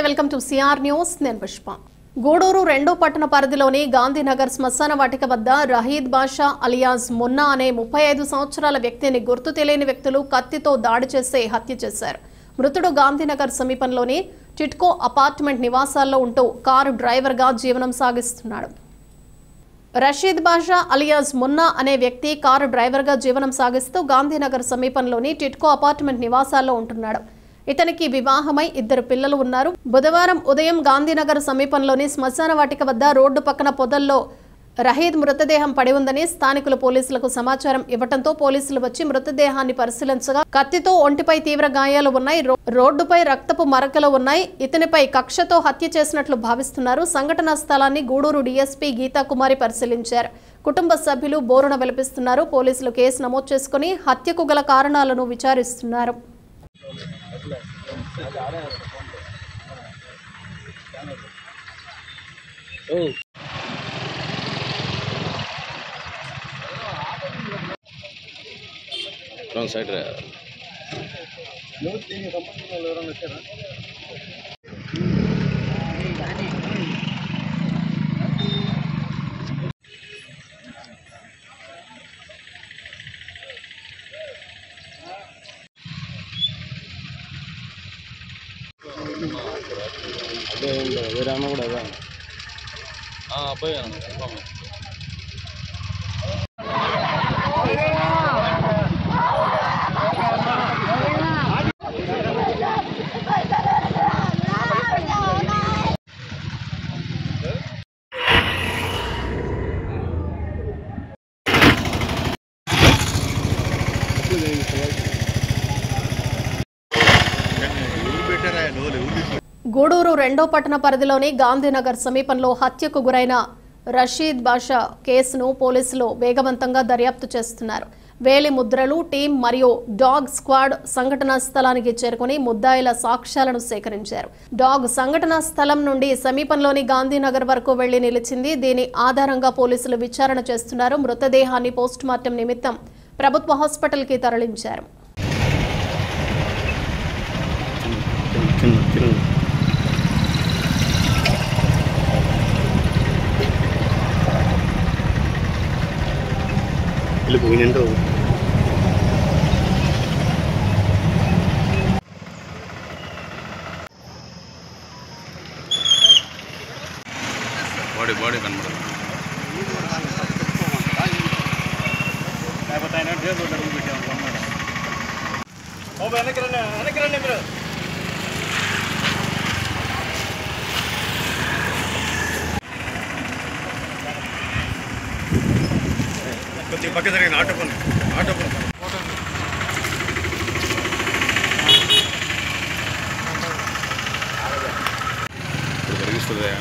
Welcome to CR news. నేను పుష్ప. గూడూరు రెండో పట్టణ పరిధిలోని గాంధీనగర్ శ్మశాన వాటిక వద్ద రహీద్ బాషా అలియాస్ మున్నా అనే 35 సంవత్సరాల వ్యక్తిని గుర్తు తెలియని వ్యక్తులు కత్తితో దాడి చేసి హత్య చేశారు. మృతుడు గాంధీనగర్ సమీపంలోని టిట్కో అపార్ట్మెంట్ నివాసాల్లో ఉంటూ కారు డ్రైవర్గా జీవనం సాగిస్తున్నాడు. రషీద్ బాషా అలియాస్ మున్నా అనే వ్యక్తి కారు డ్రైవర్గా జీవనం సాగిస్తూ గాంధీనగర్ సమీపంలోని టిట్కో అపార్ట్మెంట్ నివాసాల్లో ఉంటున్నాడు. ఇతనికి వివాహమై 2 పిల్లలు ఉన్నారు. బుధవారం ఉదయం గాంధీనగర్ సమీపంలోని శ్మశాన వాటిక వద్ద రోడ్డు పక్కన పొదల్లో రహీద్ మృతదేహం పడి ఉందని స్థానికులు పోలీసులకు సమాచారం ఇవ్వడంతో పోలీసులు వచ్చి మృతదేహాన్ని పరిశీలించగా కత్తితో ఒంటిపై తీవ్ర గాయాలు ఉన్నాయి. రోడ్డుపై రక్తపు మరకలు ఉన్నాయి. ఇతనిపై కక్షతో హత్య చేసినట్లు భావిస్తున్నారు. సంఘటనా స్థలాన్ని గూడూరు డీఎస్పీ గీతా కుమారి పరిశీలించారు. కుటుంబ సభ్యులు బోరున విలపిస్తున్నారు. పోలీసులు కేసు నమోదు చేసుకుని హత్యకు గల కారణాలను విచారిస్తున్నారు. సైడ్ వేరే అన్న కూడా అబ్బాయి గూడూరు రెండో పట్టణ పరిధిలోని గాంధీనగర్ సమీపంలో హత్యకు గురైన రషీద్ బాషా కేసును పోలీసులు వేగవంతంగా దర్యాప్తు చేస్తున్నారు. వేలి ముద్రలు టీం మరియు డాగ్ స్క్వాడ్ సంఘటనా స్థలానికి చేరుకుని ముద్దాయిల సాక్ష్యాలను సేకరించారు. డాగ్ సంఘటనా స్థలం నుండి సమీపంలోని గాంధీనగర్ వరకు వెళ్లి నిలిచింది. దీని ఆధారంగా పోలీసులు విచారణ చేస్తున్నారు. మృతదేహాన్ని పోస్టుమార్టం నిమిత్తం ప్రభుత్వ హాస్పిటల్కి తరలించారు. బాడీ కనబడదు. కొద్దిగా పక్క జరిగిన ఆటో జరిగిస్తుందా?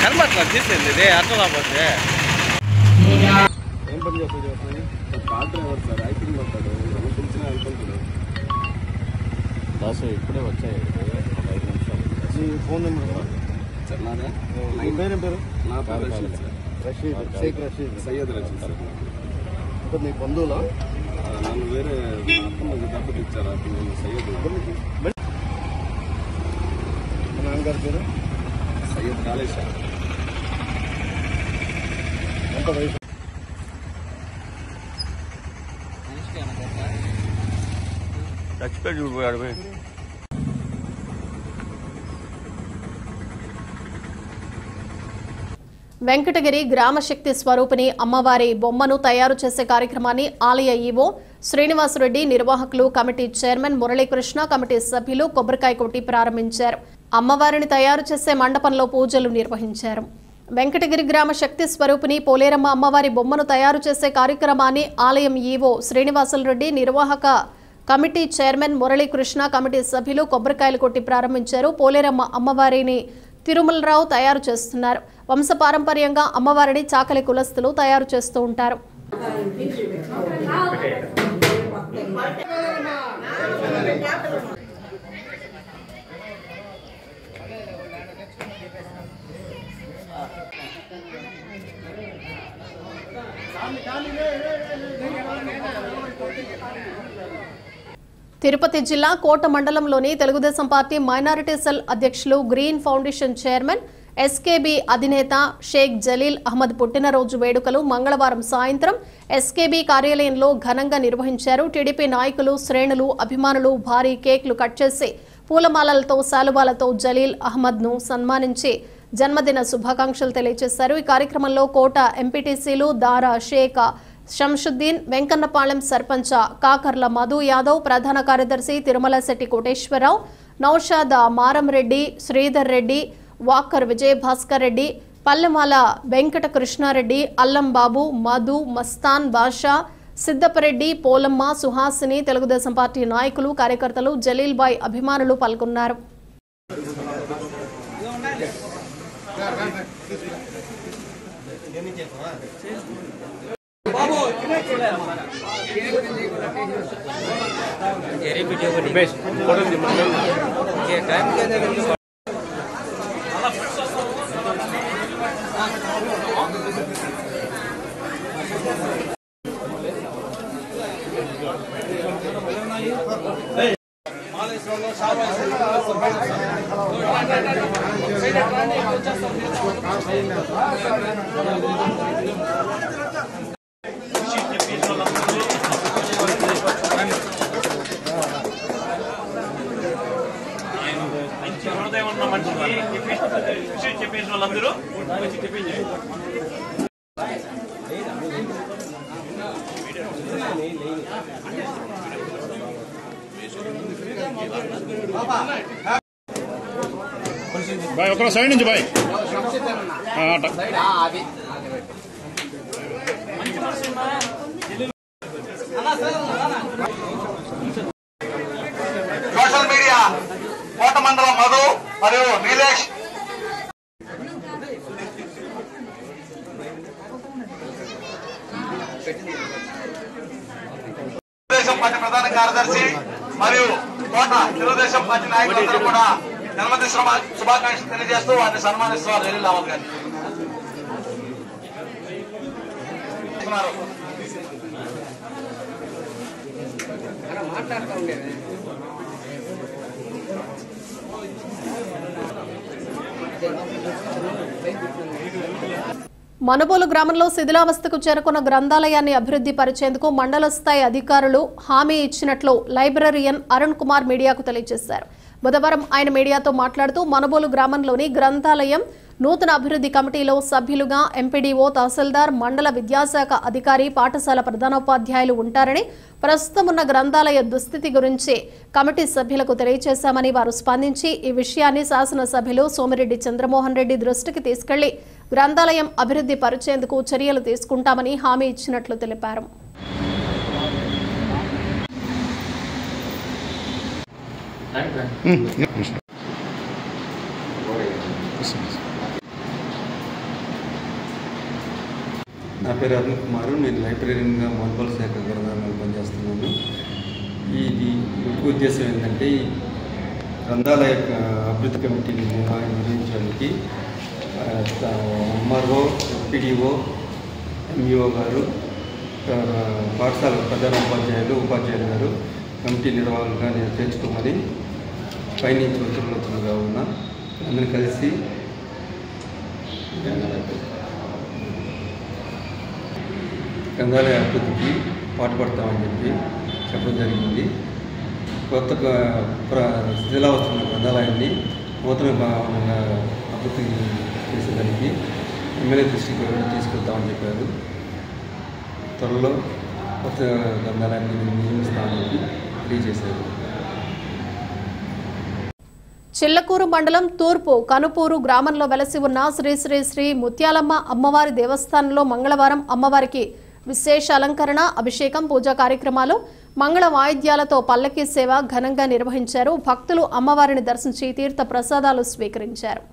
కనబట్లా తీసేది అట్లా రాబోతే ఏం పని చేస్తుంది? కార్ డ్రైవర్ సార్, ఐటింగ్ పడతాడు, పిలిచినా అనుకుంటాడు. దాసు ఇప్పుడే వచ్చాయి 5 నిమిషాలు. మీ ఫోన్ నెంబర్ సార్ నాదే. మీ పేరు? నా పేరు రషీద్, షేక్ రషీద్, సయ్యద్ రషీద్ సార్. అంటే మీ బంధువులా? నన్ను వేరే అత్తమ్మ డబ్బు తెచ్చారా? నేను సయ్యద్. నాన్నగారి పేరు సయ్యద్ కాలేజ్ సార్. ఎంత వయసు? చచ్చిపోయి చూడిపోయాడు. వెంకటగిరి గ్రామశక్తి స్వరూపిణి అమ్మవారి బొమ్మను తయారు చేసే కార్యక్రమాన్ని ఆలయ ఈవో శ్రీనివాసరెడ్డి, నిర్వాహకులు, కమిటీ చైర్మన్ మురళీకృష్ణ, కమిటీ సభ్యులు కొబ్బరికాయ కొట్టి ప్రారంభించారు. అమ్మవారిని తయారు చేసే మండపంలో పూజలు నిర్వహించారు. వెంకటగిరి గ్రామ శక్తి స్వరూపిణి పోలేరమ్మ అమ్మవారి బొమ్మను తయారు చేసే కార్యక్రమాన్ని ఆలయం ఈవో శ్రీనివాసులు రెడ్డి, నిర్వాహక కమిటీ చైర్మన్ మురళీకృష్ణ, కమిటీ సభ్యులు కొబ్బరికాయలు కొట్టి ప్రారంభించారు. పోలేరమ్మ అమ్మవారిని తిరుమలరావు తయారు చేస్తున్నారు. వంశపారంపర్యంగా అమ్మవారిని చాకలి కులస్తులు తయారు చేస్తూ ఉంటారు. తిరుపతి జిల్లా కోట మండలంలోని తెలుగుదేశం పార్టీ మైనారిటీ సెల్ అధ్యక్షులు, గ్రీన్ ఫౌండేషన్ చైర్మన్, ఎస్కేబీ అధినేత షేక్ జలీల్ అహ్మద్ పుట్టినరోజు వేడుకలు మంగళవారం సాయంత్రం ఎస్కేబీ కార్యాలయంలో ఘనంగా నిర్వహించారు. టీడీపీ నాయకులు, శ్రేణులు, అభిమానులు భారీ కేక్లు కట్ చేసి పూలమాలలతో, శాలువాలతో జలీల్ అహ్మద్ను సన్మానించి జన్మదిన శుభాకాంక్షలు తెలియజేశారు. ఈ కార్యక్రమంలో కోట ఎంపీటీసీలు దారా షేక్ శంషుద్దీన్, వెంకన్నపాలెం సర్పంచ కాకర్ల మధు యాదవ్, ప్రధాన కార్యదర్శి తిరుమలశెట్టి కోటేశ్వరరావు, నౌషాద్ మారంరెడ్డి, శ్రీధర్ రెడ్డి, వాకర్ విజయభాస్కర్ రెడ్డి, పల్లెమాల వెంకట కృష్ణారెడ్డి, అల్లం బాబు, మధు, మస్తాన్ బాషా, సిద్దపరెడ్డి, పోలమ్మ, సుహాసిని, తెలుగుదేశం పార్టీ నాయకులు, కార్యకర్తలు, జలీల్ బాయ్ అభిమానులు పాల్గొన్నారు. भाई ఒక సైడ్ నుంచి భాయ్ సోషల్ మీడియా కోట మండలం మధు మరియు నీలేష్ తెలుగుదేశం పార్టీ ప్రధాన కార్యదర్శి మరియు కోట తెలుగుదేశం పార్టీ నాయకులందరూ కూడా జన్మదిన శుభాకాంక్షలు తెలియజేస్తూ వారిని సన్మానిస్తున్నారు. జలీల్ అహ్మద్ గారు మాట్లాడుతూ ఉండేది. మనబోలు గ్రామంలో శిథిలావస్థకు చేరుకున్న గ్రంథాలయాన్ని అభివృద్ధి పరిచేందుకు మండల స్థాయి అధికారులు హామీ ఇచ్చినట్లు లైబ్రరియన్ అరుణ్ కుమార్ మీడియాకు తెలియజేశారు. బుధవారం ఆయన మీడియాతో మాట్లాడుతూ మనబోలు గ్రామంలోని గ్రంథాలయం నూతన అభివృద్ధి కమిటీలో సభ్యులుగా ఎంపీడీఓ, తహసీల్దార్, మండల విద్యాశాఖ అధికారి, పాఠశాల ప్రధానోపాధ్యాయులు ఉంటారని, ప్రస్తుతం ఉన్న గ్రంథాలయ దుస్థితి గురించి కమిటీ సభ్యులకు తెలియజేశామని వారు స్పందించి ఈ విషయాన్ని శాసనసభ్యులు సోమిరెడ్డి చంద్రమోహన్ రెడ్డి దృష్టికి తీసుకెళ్లి గ్రంథాలయం అభివృద్ధి పరిచేందుకు చర్యలు తీసుకుంటామని హామీ ఇచ్చినట్లు తెలిపారు. నా పేరు అరుణ్ కుమార్. నేను లైబ్రరీగా మోన్పల్ శాఖ గ్రంథాలయంలో పనిచేస్తున్నాను. ఇది ముఖ్య ఉద్దేశం ఏంటంటే ఈ గ్రంథాలయ అభివృద్ధి కమిటీని నిర్వహించడానికి ఎంఆర్ఓ, ఎంపీడీఓ, ఎంఈఓ గారు, పాఠశాల ప్రధాన ఉపాధ్యాయులు గారు కమిటీ నిర్వాహకులుగా నేను తెచ్చుకోమని పైనుంచి ఉత్తర్వులుగా ఉన్నా అందరిని కలిసి గ్రంథాలయ అభివృద్ధికి పాటుపడతామని చెప్పడం జరిగింది. కొత్తగా శిథిలావస్థ గ్రంథాలయాన్ని నూతన భావనగా అభివృద్ధి చేసేదానికి ఎమ్మెల్యే దృష్టికి తీసుకెళ్తామని చెప్పారు. త్వరలో కొత్త గ్రంథాలయాన్ని నిర్మిస్తామని తెలియజేశారు. చిల్లకూరు మండలం తూర్పు కనుపూరు గ్రామంలో వెలసి ఉన్న శ్రీ శ్రీ శ్రీ ముత్యాలమ్మ అమ్మవారి దేవస్థానంలో మంగళవారం అమ్మవారికి విశేష అలంకరణ, అభిషేకం, పూజా కార్యక్రమాలు, మంగళ వాయిద్యాలతో పల్లకీ సేవ ఘనంగా నిర్వహించారు. భక్తులు అమ్మవారిని దర్శించి తీర్థ ప్రసాదాలు స్వీకరించారు.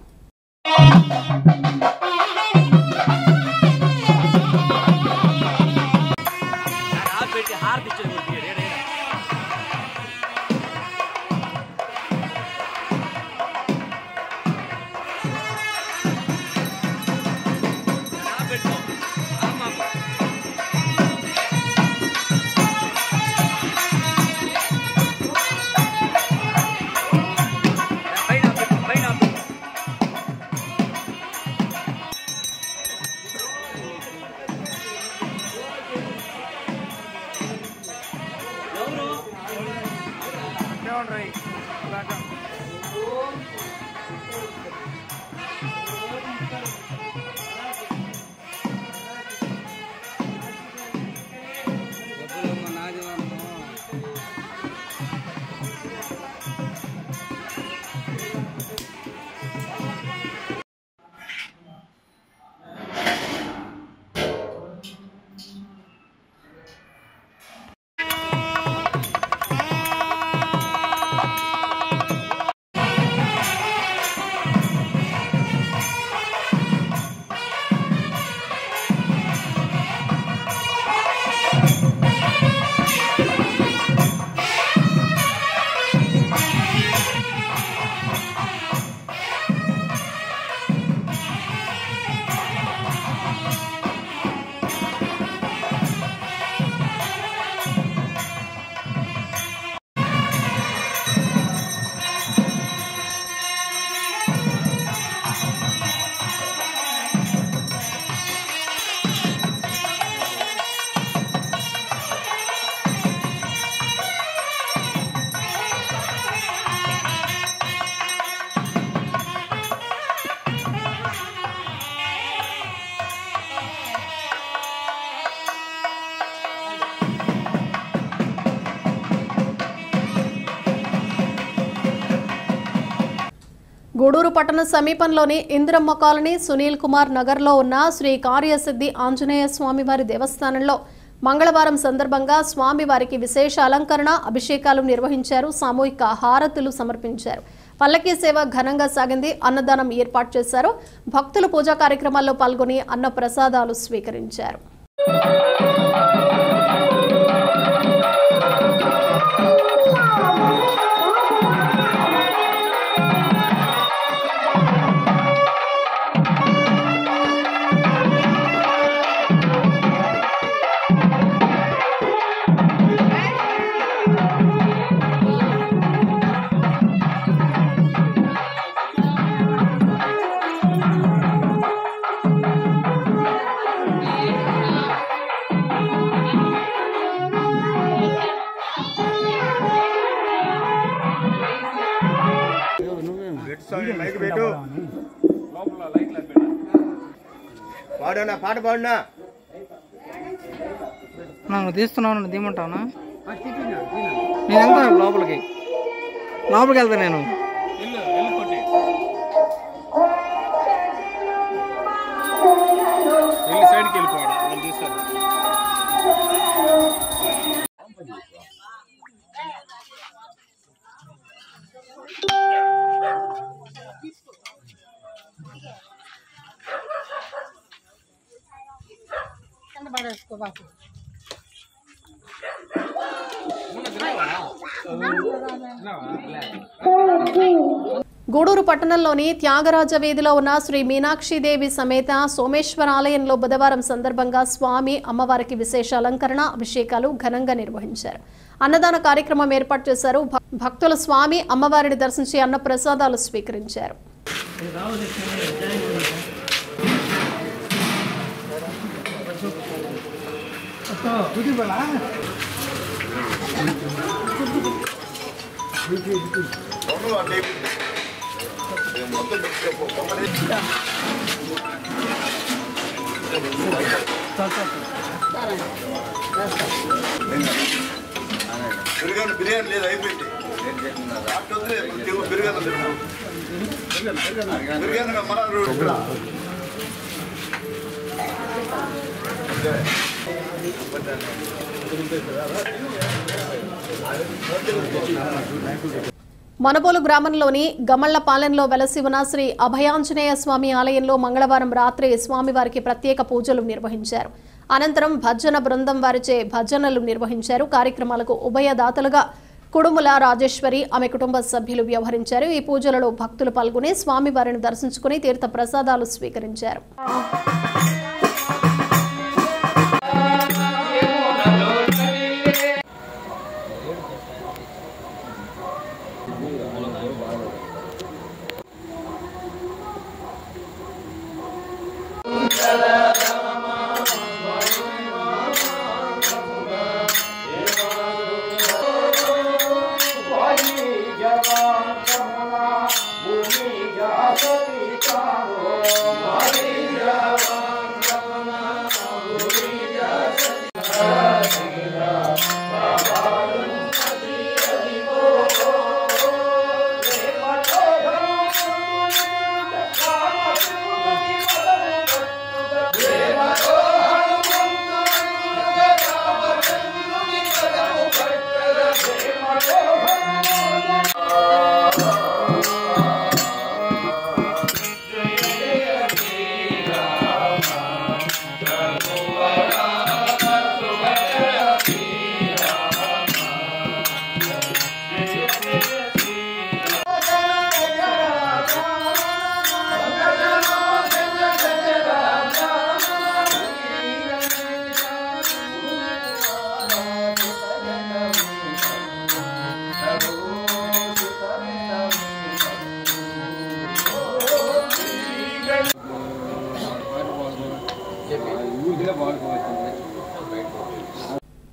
గూడూరు పట్టణ సమీపంలోని ఇంద్రమ్మ కాలనీ సునీల్ కుమార్ నగర్లో ఉన్న శ్రీ కార్యసిద్ధి ఆంజనేయ స్వామివారి దేవస్థానంలో మంగళవారం సందర్భంగా స్వామివారికి విశేష అలంకరణ, అభిషేకాలు నిర్వహించారు. సామూహిక హారతులు సమర్పించారు. పల్లకీ సేవ ఘనంగా సాగింది. అన్నదానం ఏర్పాటు చేశారు. భక్తులు పూజా కార్యక్రమాల్లో పాల్గొని అన్న ప్రసాదాలు స్వీకరించారు. పాట పాడినా నన్ను తీస్తున్నావు, తీయమంటావునా? నేను వెళ్తాను లోపలికి వెళ్తాను. నేను సైడ్కి వెళ్ళిపోయాడు, వాళ్ళు చూస్తారు. గూడూరు పట్టణంలోని త్యాగరాజ వీధిలో ఉన్న శ్రీ మీనాక్షిదేవి సమేత సోమేశ్వర ఆలయంలో బుధవారం సందర్భంగా స్వామి అమ్మవారికి విశేష అలంకరణ, అభిషేకాలు ఘనంగా నిర్వహించారు. అన్నదాన కార్యక్రమం ఏర్పాటు చేశారు. భక్తులు స్వామి అమ్మవారిని దర్శించి అన్న ప్రసాదాలు స్వీకరించారు. బిర్యానీ లేదు, అయిపోయింది. మనబోలు గ్రామంలోని గమళ్లపాలెంలో వెలసి ఉన్న శ్రీ అభయాంజనేయ స్వామి ఆలయంలో మంగళవారం రాత్రి స్వామివారికి ప్రత్యేక పూజలు నిర్వహించారు. అనంతరం భజన బృందం వారిచే భజనలు నిర్వహించారు. కార్యక్రమాలకు ఉభయదాతలుగా కుడుముల రాజేశ్వరి ఆమె కుటుంబ సభ్యులు వ్యవహరించారు. ఈ పూజలలో భక్తులు పాల్గొని స్వామివారిని దర్శించుకుని తీర్థ ప్రసాదాలు స్వీకరించారు.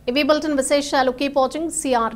ఇవి బులెటిన్ విశేషాలు. Keep watching CR.